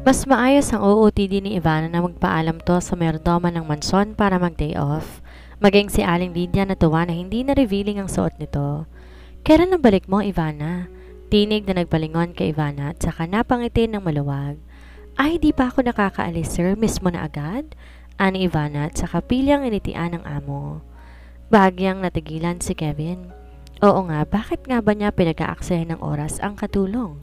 Mas maayos ang OOTD ni Ivana na magpaalam to sa mayordoma ng mansyon para mag-day off. Maging si Aling Lydia na tuwa na hindi na revealing ang suot nito. Kailan ang balik mo, Ivana? Tinig na nagpalingon kay Ivana at saka napangiti ng maluwag. Ay, di pa ako nakakaalis, sir. Miss mo na agad? Ani Ivana at saka pilyang initian ng amo. Bahagyang natigilan si Kevin. Oo nga, bakit nga ba niya pinag-aaksayan ng oras ang katulong?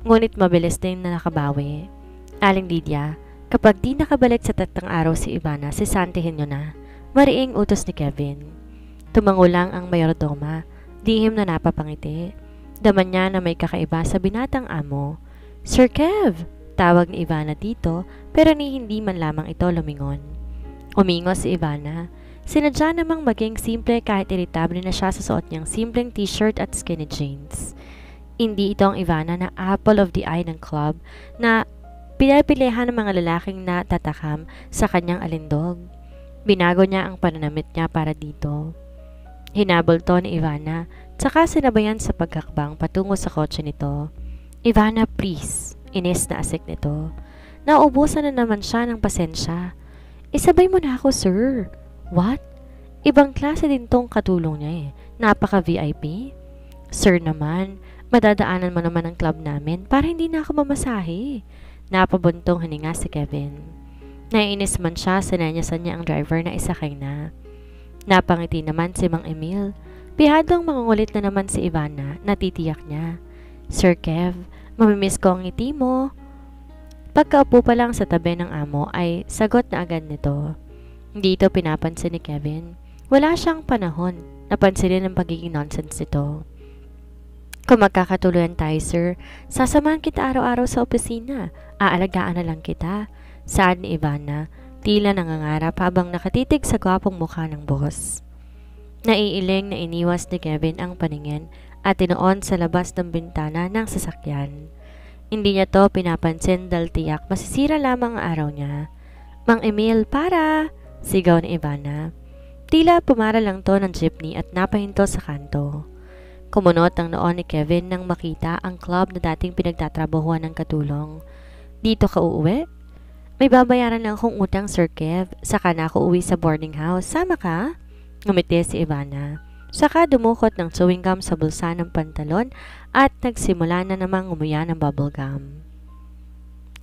Ngunit mabilis din na nakabawi. Aling Lydia, kapag di nakabalik sa 3 araw si Ivana, sisantihin nyo na. Mariing utos ni Kevin. Tumango lang ang mayordoma, dihim na napapangiti. Daman niya na may kakaiba sa binatang amo. Sir Kev! Tawag ni Ivana dito, pero ni hindi man lamang ito lumingon. Umingo si Ivana. Sinadya namang maging simple kahit irritable na siya sa suot niyang simpleng t-shirt at skinny jeans. Hindi ito ang Ivana na apple of the eye ng club na pinapilihan ng mga lalaking natatakam sa kanyang alindog. Binago niya ang pananamit niya para dito. Hinabol to ni Ivana, tsaka sinabayan sa paghakbang patungo sa kotse nito. Ivana, please. Inis na asik nito. Naubusan na naman siya ng pasensya. Isabay mo na ako, sir. What? Ibang klase din tong katulong niya eh. Napaka-VIP. Sir naman, madadaanan mo naman ang club namin para hindi na ako mamasahe. Napabuntong hininga si Kevin. Naiinis man siya, sinanyasan niya ang driver na isakay na. Napangiti naman si Mang Emil. Pihadong mangungulit na naman si Ivana, natitiyak niya. Sir Kev, mamimiss ko ang ngiti mo. Pagkaupo pa lang sa tabi ng amo ay sagot na agad nito. Hindi ito pinapansin ni Kevin. Wala siyang panahon. Napansinin ang pagiging nonsense nito. Kung magkakatuluyan tayo, sir, sasamahan kita araw-araw sa opisina. Aalagaan na lang kita. Saad ni Ivana, tila nangangarap habang nakatitig sa gwapong mukha ng boss. Naiiling na iniwas ni Kevin ang paningin at tinoon sa labas ng bintana ng sasakyan. Hindi niya to pinapansin dahil tiyak masisira lamang ang araw niya. Mang Emil, para! Sigaw ni Ivana. Tila pumara lang to ng jeepney at napahinto sa kanto. Kumunot ang noon ni Kevin nang makita ang club na dating pinagtatrabahuan ng katulong. Dito ka uuwi? May babayaran lang akong utang, Sir Kev. Saka na ako uwi sa boarding house. Sama ka? Ngumiti si Ivana. Saka dumukot ng chewing gum sa bulsa ng pantalon at nagsimula na namang umuya ng bubble gum.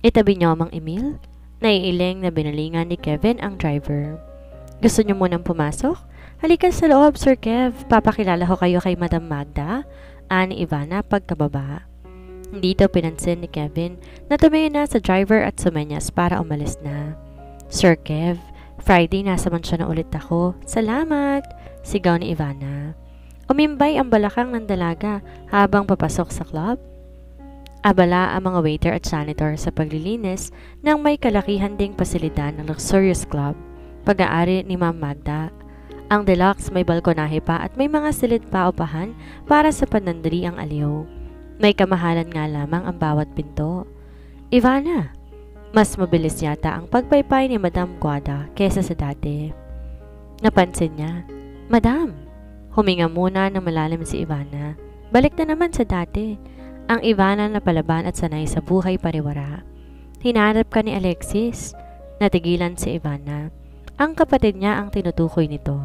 Itabi niyo, Mang Emil? Naiiling na binalingan ni Kevin ang driver. Gusto niyo munang pumasok? Halika sa loob, Sir Kev. Papakilala ko kayo kay Madam Magda. Ani Ivana pagkababa. Hindi ito pinansin ni Kevin na tumingin na sa driver at sumenyas para umalis na. Sir Kev, Friday nasa mansyon na ulit ako. Salamat! Sigaw ni Ivana. Umimbay ang balakang ng dalaga habang papasok sa club. Abala ang mga waiter at janitor sa paglilinis ng may kalakihan ding pasilidad ng luxurious club. Pag-aari ni Ma'am Magda. Ang deluxe may balkonahe pa at may mga silid pa upahan para sa panandali ang aliw. May kamahalan nga lamang ang bawat pinto. Ivana, mas mabilis yata ang pagpaypay ni Madam Guada kesa sa dati. Napansin niya, Madam, huminga muna ng malalim si Ivana. Balik na naman sa dati. Ang Ivana na palaban at sanay sa buhay pariwara. Hinarap ka ni Alexis. Natigilan si Ivana. Ang kapatid niya ang tinutukoy nito.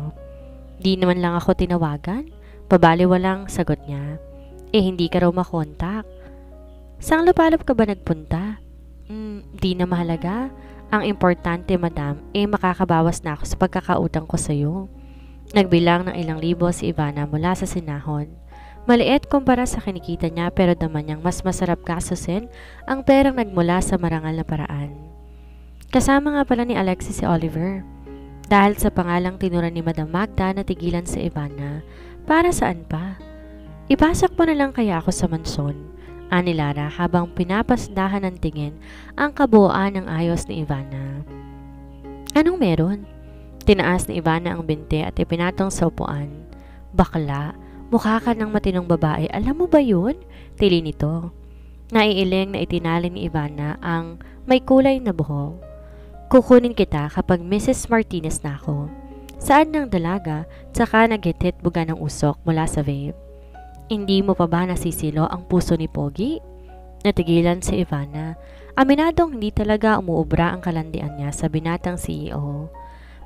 Di naman lang ako tinawagan. Pabaliwalang sagot niya. Hindi ka raw makontak. Sang lupalop ka ba nagpunta? Di na mahalaga. Ang importante, madam, makakabawas na ako sa pagkakautang ko sa iyo. Nagbilang ng ilang libo si Ivana mula sa sinahon. Maliit kumpara sa kinikita niya pero naman niyang mas masarap kasusin ang perang nagmula sa marangal na paraan. Kasama nga pala ni Alexis si Oliver. Dahil sa pangalang tinura ni Madam Magda na tigilan si Ivana, para saan pa? Ipasok mo na lang kaya ako sa mansyon, ani Lara habang pinapasdahan ng tingin ang kabuuan ng ayos ni Ivana. Anong meron? Tinaas ni Ivana ang binte at ipinatong sa upuan. Bakla, mukha ka ng matinong babae, alam mo ba yun? Tili nito. Naiiling na itinali ni Ivana ang may kulay na buhok. Kukunin kita kapag Mrs. Martinez na ako. Saan ng dalaga, tsaka naghitit buga ng usok mula sa vape. Hindi mo pa ba nasisilo ang puso ni Pogi? Natigilan si Ivana. Aminadong hindi talaga umuubra ang kalandian niya sa binatang CEO.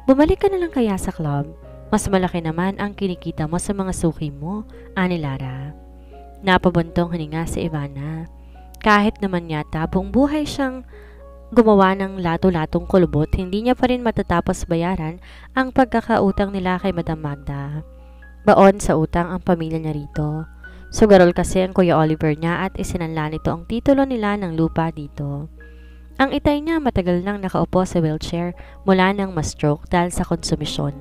Bumalik ka na lang kaya sa club? Mas malaki naman ang kinikita mo sa mga suki mo, ani Lara. Napabuntong hininga si Ivana. Kahit naman yata buong buhay siyang gumawa ng lato-latong kulubot, hindi niya pa rin matatapos bayaran ang pagkakautang nila kay Madam Magda. Baon sa utang ang pamilya niya rito. Sugarol kasi ang Kuya Oliver niya at isinanla nito ang titulo nila ng lupa dito. Ang itay niya matagal nang nakaupo sa wheelchair mula nang ma-stroke dahil sa konsumisyon.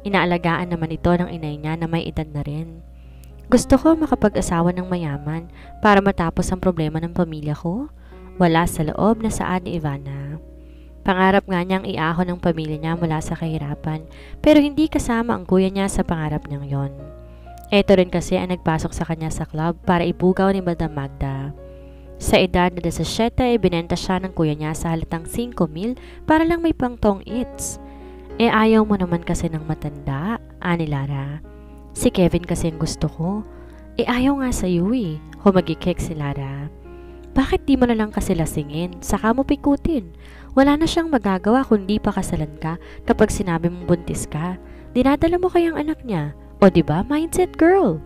Inaalagaan naman ito ng inay niya na may edad na rin. Gusto ko makapag-asawa ng mayaman para matapos ang problema ng pamilya ko. Wala sa loob na saad ni Ivana. Pangarap nga niyang iahon ng pamilya niya mula sa kahirapan pero hindi kasama ang kuya niya sa pangarap niyang yon. Ito rin kasi ang nagpasok sa kanya sa club para ipugaw ni Madam Magda. Sa edad na 17 ay binenta siya ng kuya niya sa halatang 5,000 para lang may pangtong eats. Ayaw mo naman kasi ng matanda, ani Lara. Si Kevin kasi ang gusto ko. Ayaw nga sa iyo humagikik si Lara. Bakit di mo na lang kasi lasingin, saka mo pikutin? Wala na siyang magagawa kundi pakasalan ka kapag sinabi mong buntis ka. Dinadala mo kayang anak niya. O diba, mindset girl?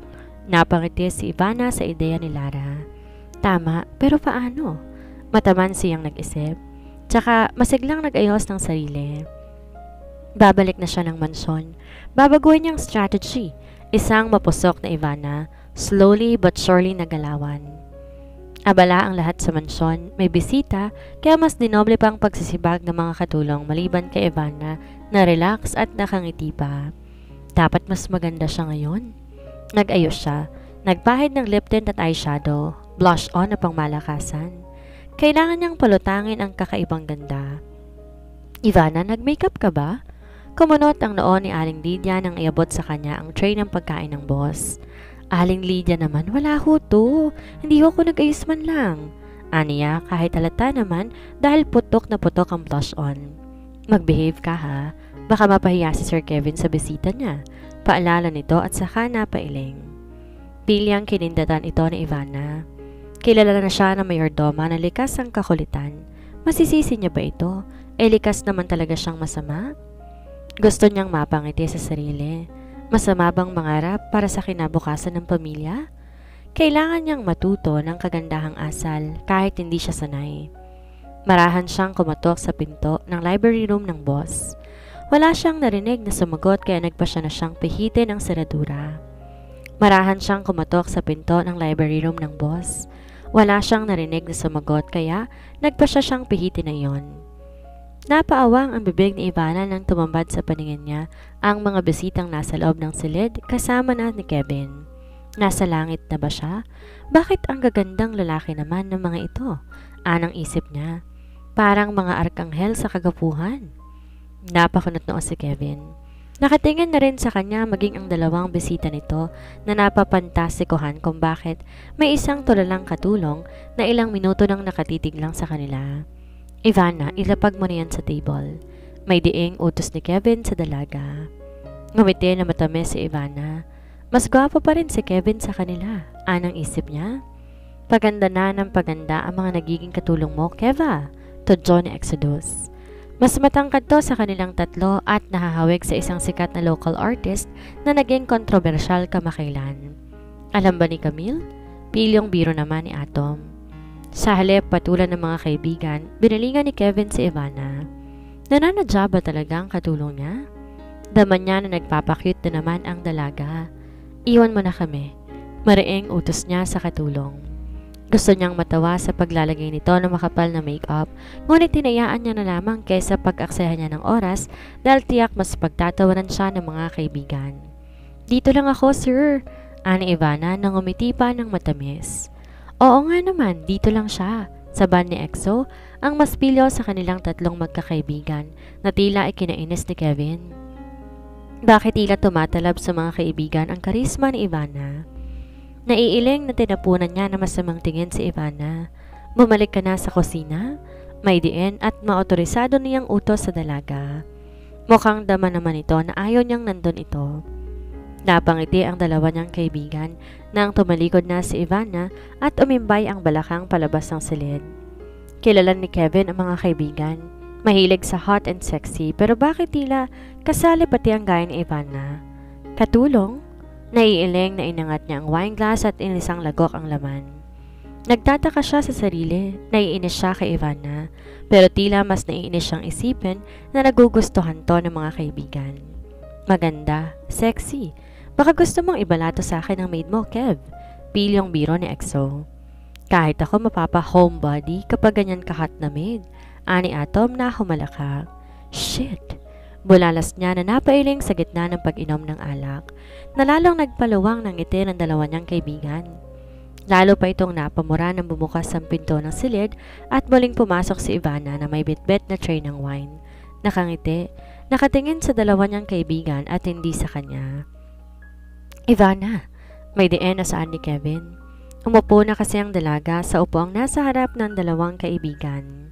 Napangiti si Ivana sa ideya ni Lara. Tama, pero paano? Mataman siyang nag-isip. Tsaka masiglang nag-ayos ng sarili. Babalik na siya ng mansyon. Babaguhin niyang strategy. Isang mapusok na Ivana, slowly but surely nagalawan. Abala ang lahat sa mansyon, may bisita, kaya mas dinoble pang pagsisibag ng mga katulong maliban kay Ivana na relax at nakangiti pa. Dapat mas maganda siya ngayon. Nag-ayos siya, nagpahid ng lip tint at eyeshadow, blush on na pangmalakasan. Kailangan niyang palutangin ang kakaibang ganda. Ivana, nag-makeup ka ba? Kumunot ang noo ni Aling Lydia nang iabot sa kanya ang tray ng pagkain ng boss. Aling Lydia naman, wala ho to. Hindi ho ko nag-ayos man lang. Aniya, kahit halata naman dahil putok na putok ang blush on. Mag-behave ka ha. Baka mapahiya si Sir Kevin sa bisita niya. Paalala nito at saka napailing. Pilyang kinindatan ito ni Ivana. Kilala na siya ng mayordoma na likas ang kakulitan. Masisisi niya ba ito? Likas naman talaga siyang masama? Gusto niyang mapangiti sa sarili. Masama bang mangarap para sa kinabukasan ng pamilya? Kailangan niyang matuto ng kagandahang asal kahit hindi siya sanay. Marahan siyang kumatok sa pinto ng library room ng boss. Wala siyang narinig na sumagot kaya nagpasya na siyang pihitin ang seradura. Marahan siyang kumatok sa pinto ng library room ng boss. Wala siyang narinig na sumagot kaya nagpasya siyang pihitin na yon. Napaawang ang bibig ni Ivana nang tumambad sa paningin niya ang mga bisitang nasa loob ng silid kasama na ni Kevin. Nasa langit na ba siya? Bakit ang gagandang lalaki naman ng mga ito? Anang isip niya. Parang mga arkanghel sa kagapuhan. Napakunot noo si Kevin. Nakatingin na rin sa kanya maging ang dalawang bisita nito na napapantastikuhan kung bakit may isang tulalang katulong na ilang minuto nang nakatitig lang sa kanila. Ivana, ilapag mo na yan sa table. May diing utos ni Kevin sa dalaga. Ngumiti na matamis si Ivana. Mas gwapo pa rin si Kevin sa kanila. Anang isip niya? Paganda na ng paganda ang mga nagiging katulong mo, Keva, to John Exodus. Mas matangkad to sa kanilang tatlo at nahahawig sa isang sikat na local artist na naging kontrobersyal kamakailan. Alam ba ni Camille? Pilyong biro naman ni Atom. Sa halip patulan ng mga kaibigan, binalingan ni Kevin si Ivana. Nananadya ba talaga ang katulong niya? Daman niya na nagpapakyut na naman ang dalaga. Iwan mo na kami. Mariing utos niya sa katulong. Gusto niyang matawa sa paglalagay nito ng makapal na makeup, ngunit tinayaan niya na lamang kaysa pag-aksayahan niya ng oras dahil tiyak mas pagtatawanan siya ng mga kaibigan. Dito lang ako, sir, ani Ivana nang umiti pa ng matamis. Oo nga naman, dito lang siya. Saban ni Exo, ang mas pilyo sa kanilang tatlong magkakaibigan na tila ay kinainis ni Kevin. Bakit tila tumatalab sa mga kaibigan ang karisma ni Ivana? Naiiling na tinapunan niya na masamang tingin si Ivana. Bumalik ka na sa kusina? May diin at maotorisado niyang utos sa dalaga. Mukhang dama naman ito na ayaw niyang nandun ito. Napangiti ang dalawa niyang kaibigan nang tumalikod na si Ivana at umimbay ang balakang palabas ng silid. Kilala ni Kevin ang mga kaibigan. Mahilig sa hot and sexy, pero bakit tila kasali pati ang gaya ni Ivana? Katulong? Naiiling na inangat niya ang wine glass at inisang lagok ang laman. Nagtataka siya sa sarili, naiinis siya kay Ivana, pero tila mas naiinis siyang isipin na nagugustuhan to ng mga kaibigan. Maganda, sexy. Baka gusto mong ibalato sa akin ang maid mo, Kev. Pilyong biro ni EXO. Kahit ako mapapa-homebody kapag ganyan kahat na maid. Ani Atom na humalakak. Shit! Bulalas niya na napailing sa gitna ng pag-inom ng alak, na lalong nagpaluwang ng ngiti ng dalawa niyang kaibigan. Lalo pa itong napamura nang bumukas ang pinto ng silid at muling pumasok si Ivana na may bitbit na tray ng wine. Nakangiti, nakatingin sa dalawa niyang kaibigan at hindi sa kanya. Ivana, may diin na saan ni Kevin. Umupo na kasi ang dalaga sa upuang nasa harap ng dalawang kaibigan.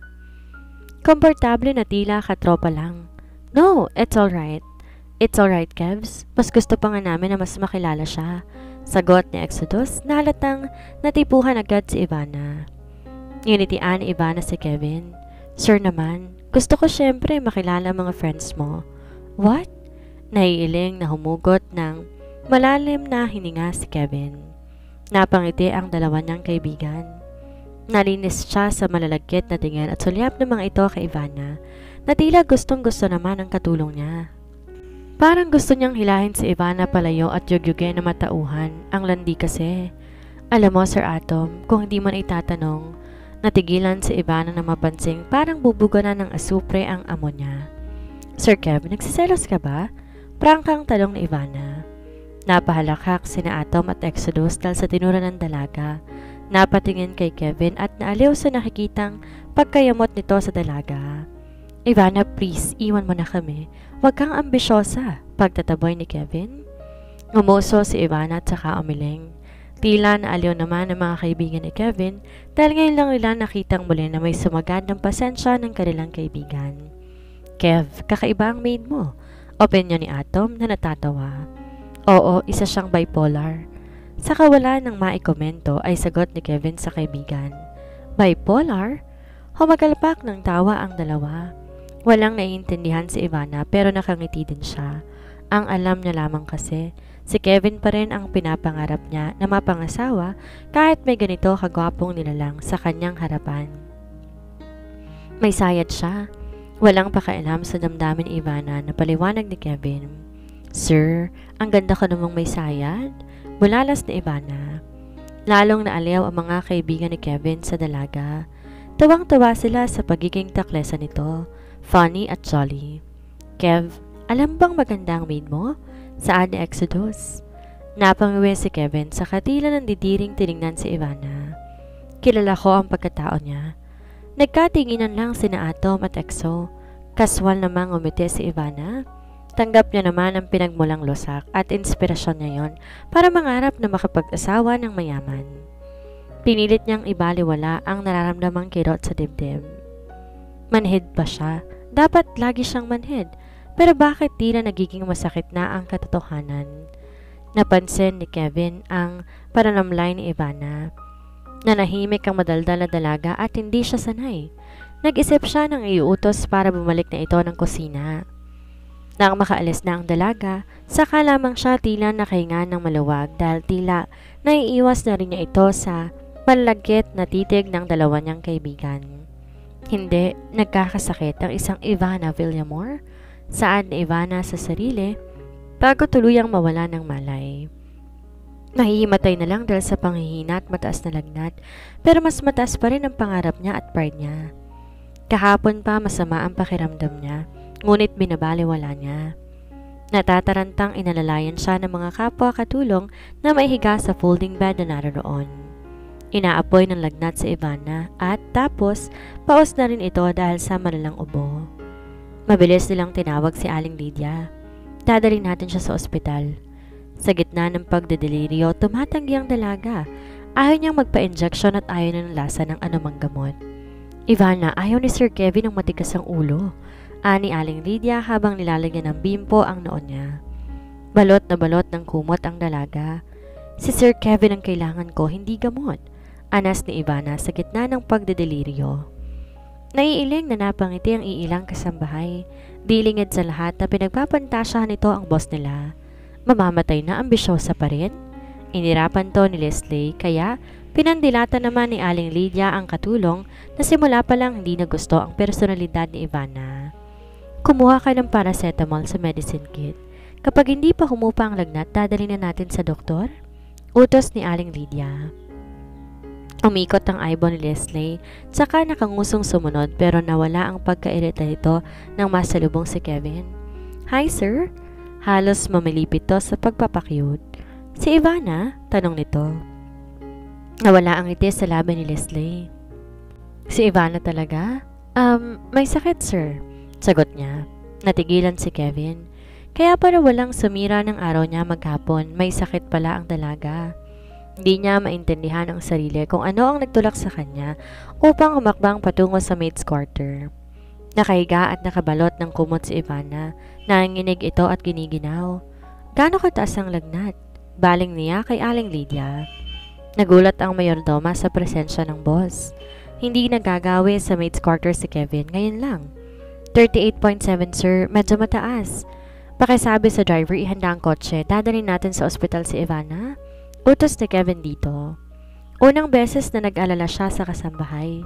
Komportable na tila katropa lang. No, it's alright. It's alright, Kevs. Mas gusto pa nga namin na mas makilala siya. Sagot ni Exodus na halatang natipuhan agad si Ivana. Nginitian ni Ivana si Kevin. Sir naman, gusto ko syempre makilala mga friends mo. What? Naiiling na humugot ng malalim na hininga si Kevin. Napangiti ang dalawa niyang kaibigan. Nalinis siya sa malalagkit na tingin at sulyap ng mga ito kay Ivana na tila gustong-gusto naman ang katulong niya. Parang gusto niyang hilahin si Ivana palayo at yugyugin na matauhan. Ang landi kasi. Alam mo, Sir Atom, kung hindi mo na itatanong, natigilan si Ivana na mapansing parang bubuga na ng asupre ang amo niya. Sir Kev, nagsiselos ka ba? Prangkang talong ni Ivana. Napahalakak sina Atom at Exodus dahil sa tinura ng dalaga. Napatingin kay Kevin at naaliw sa nakikitang pagkayamot nito sa dalaga. Ivana, please, iwan mo na kami. Huwag kang ambisyosa, pagtataboy ni Kevin. Ngumuso si Ivana at saka umiling. Tila naaliw naman ang mga kaibigan ni Kevin dahil ngayon lang nila nakitang muli na may sumagad ng pasensya ng kanilang kaibigan. Kev, kakaiba ang maid mo. Opinyon ni Atom na natatawa. Oo, isa siyang bipolar. Sa kawalan ng maikomento ay sagot ni Kevin sa kaibigan. Bipolar? Humagalpak ng tawa ang dalawa. Walang naiintindihan si Ivana pero nakangiti din siya. Ang alam niya lamang kasi, si Kevin pa rin ang pinapangarap niya na mapangasawa kahit may ganito kagwapong nilalang sa kanyang harapan. May sayad siya. Walang pakailam sa damdamin ni Ivana na paliwanag ni Kevin. Sir, ang ganda ko namang may sayad. Bulalas ni Ivana. Lalong naaliw ang mga kaibigan ni Kevin sa dalaga. Tawang-tawa sila sa pagiging taklesa nito, funny at jolly. Kev, alam bang maganda ang maid mo? Saan ni Exodus? Napangiwi si Kevin sa katila ng didiring tiningnan si Ivana. Kilala ko ang pagkatao niya. Nagkatinginan lang sina Atom at Exo. Kaswal namang umiti si Ivana. Tanggap niya naman ang pinagmulang lusak at inspirasyon niya yon para mangarap na makapag-asawa ng mayaman. Pinilit niyang ibaliwala ang nararamdamang kirot sa dibdib. Manhid ba siya? Dapat lagi siyang manhid. Pero bakit tila nagiging masakit na ang katotohanan? Napansin ni Kevin ang pananamlay ni Ivana. Nanahimik ang madaldal na dalaga at hindi siya sanay. Nag-isip siya ng iuutos para bumalik na ito ng kusina. Nang makaalis na ang dalaga, saka lamang siya tila nakahinga ng maluwag dahil tila naiiwas na rin niya ito sa malalagkit na titig ng dalawa niyang kaibigan. Hindi, nagkakasakit ang isang Ivana Villamor. Saan na Ivana sa sarili bago tuluyang mawala ng malay. Nahihimatay na lang dahil sa panghihina at mataas na lagnat, pero mas mataas pa rin ang pangarap niya at pride niya. Kahapon pa masama ang pakiramdam niya. Ngunit binabaliwala niya. Natatarantang inalalayan siya ng mga kapwa katulong na may higa sa folding bed na naroon. Inaapoy ng lagnat si Ivana at tapos paus na rin ito dahil sa malalang ubo. Mabilis nilang tinawag si Aling Lydia. Dadalhin natin siya sa ospital. Sa gitna ng pagdedeliryo, tumatanggi ang dalaga. Ayaw niyang magpa-injection at ayaw na ng lasa ng anumang gamot. Ivana, ayaw ni Sir Kevin ng matigas ang ulo. Ani Aling Lydia habang nilalagyan ng bimpo ang noon niya. Balot na balot ng kumot ang dalaga. Si Sir Kevin ang kailangan ko, hindi gamot. Anas ni Ivana sa gitna ng pagdedeliryo. Naiiling na napangiti ang iilang kasambahay. Dilingid sa lahat na pinagpapantasyahan nito ang boss nila. Mamamatay na ambisyosa pa rin? Inirapan to ni Leslie kaya pinandilata naman ni Aling Lydia ang katulong na simula pa lang hindi na gusto ang personalidad ni Ivana. Kumuha ka ng paracetamol sa medicine kit. Kapag hindi pa humupa ang lagnat, dadalhin na natin sa doktor? Utos ni Aling Lydia. Umikot ang eyeball ni Leslie, saka nakangusong sumunod pero nawala ang pagkairita nito nang masalubong si Kevin. Hi sir? Halos mamilipit to sa pagpapakyut. Si Ivana? Tanong nito. Nawala ang ngiti sa labi ni Leslie. Si Ivana talaga? May sakit sir. Sagot niya. Natigilan si Kevin. Kaya para walang sumira ng araw niya maghapon, may sakit pala ang dalaga. Hindi niya maintindihan ang sarili kung ano ang nagtulak sa kanya upang humakbang patungo sa maid's quarter. Nakahiga at nakabalot ng kumot si Ivana. Nanginginig ito at giniginaw. Gaano kataas ang lagnat? Baling niya kay Aling Lydia. Nagulat ang mayordoma sa presensya ng boss. Hindi nagagawi sa maid's quarter si Kevin ngayon lang. 38.7 sir, medyo mataas. Pakisabi sa driver ihanda ang kotse, dadalhin natin sa ospital si Ivana. Utos ni Kevin dito. Unang beses na nag-alala siya sa kasambahay.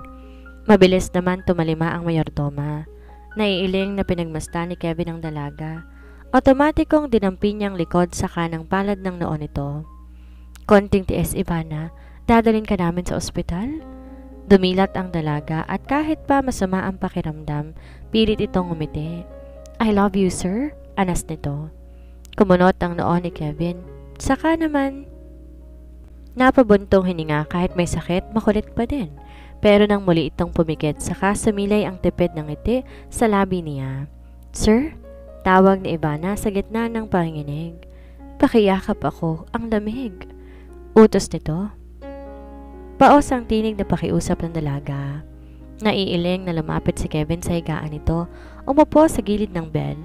Mabilis naman tumalima ang mayordoma. Naiiling na pinagmasdan ni Kevin ang dalaga. Otomatikong dinampi niyang likod sa kanang palad ng noon nito. Konting tiis Ivana, dadalhin ka namin sa ospital? Dumilat ang dalaga at kahit pa masama ang pakiramdam, pilit itong umiti. I love you sir, anas nito. Kumunot ang noon ni Kevin. Saka naman, napabuntong hininga kahit may sakit, makulit pa din. Pero nang muli itong pumikit, saka sumilay ang tipid ng ngiti sa labi niya. Sir? Tawag ni Ivana sa gitna ng panginginig. Pakiyakap ako, ang lamig. Utos nito. Paos ang tinig na pakiusap ng dalaga. Naiiling na lumapit si Kevin sa higaan nito, umupo sa gilid ng bed.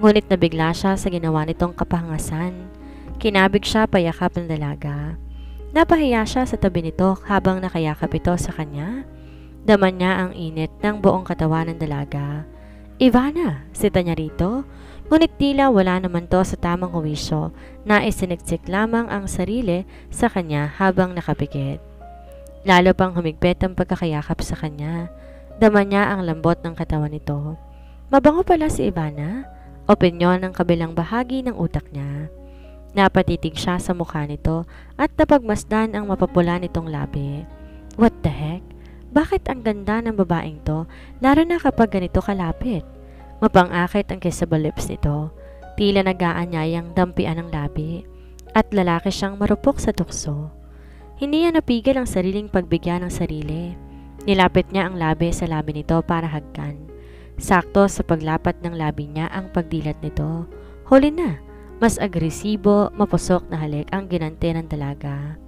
Ngunit nabigla siya sa ginawa nitong kapahangasan. Kinabig siya payakap ng dalaga. Napahiya siya sa tabi nito habang nakayakap ito sa kanya. Daman niya ang init ng buong katawan ng dalaga. Ivana, sita niya rito. Ngunit tila wala naman to sa tamang huwisyo na isiniksik lamang ang sarili sa kanya habang nakapikit. Lalo pang humigpit ang pagkakayakap sa kanya. Daman niya ang lambot ng katawan nito. Mabango pala si Ivana. Opinyon ng kabilang bahagi ng utak niya. Napatitig siya sa mukha nito at napagmasdan ang mapapula nitong labi. What the heck? Bakit ang ganda ng babaeng to, lalo na kapag ganito kalapit? Mapang-akit ang kissable lips nito. Tila nag-aanyayang dampian ng labi. At lalaki siyang marupok sa tukso. Hindi niya napigil ang sariling pagbigyan ng sarili. Nilapit niya ang labi sa labi nito para hagkan. Sakto sa paglapat ng labi niya ang pagdilat nito. Huli na, mas agresibo, mapusok na halik ang ginante ng dalaga.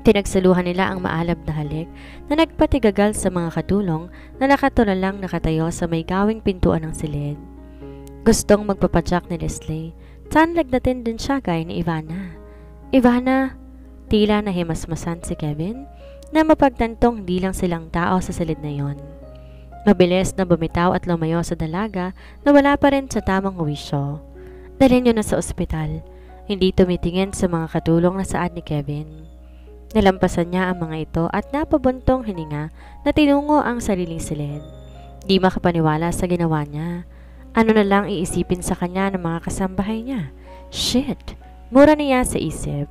Tinagsaluhan nila ang maalab na halik na nagpatigagal sa mga katulong na nakatulalang nakatayo sa may gawing pintuan ng silid. Gustong magpapadyak ni Leslie. Saan lagnatin din siya gaya ni Ivana? Ivana! Tila nahimasmasan si Kevin na mapagtantong hindi lang silang tao sa silid na yon. Mabilis na bumitaw at lumayo sa dalaga na wala pa rin sa tamang huwisyo. Dalhin niyo na sa ospital. Hindi tumitingin sa mga katulong na saad ni Kevin. Nalampasan niya ang mga ito at napabuntong hininga na tinungo ang sariling silid. Di makapaniwala sa ginawa niya. Ano na lang iisipin sa kanya ng mga kasambahay niya? Shit! Mura niya sa isip.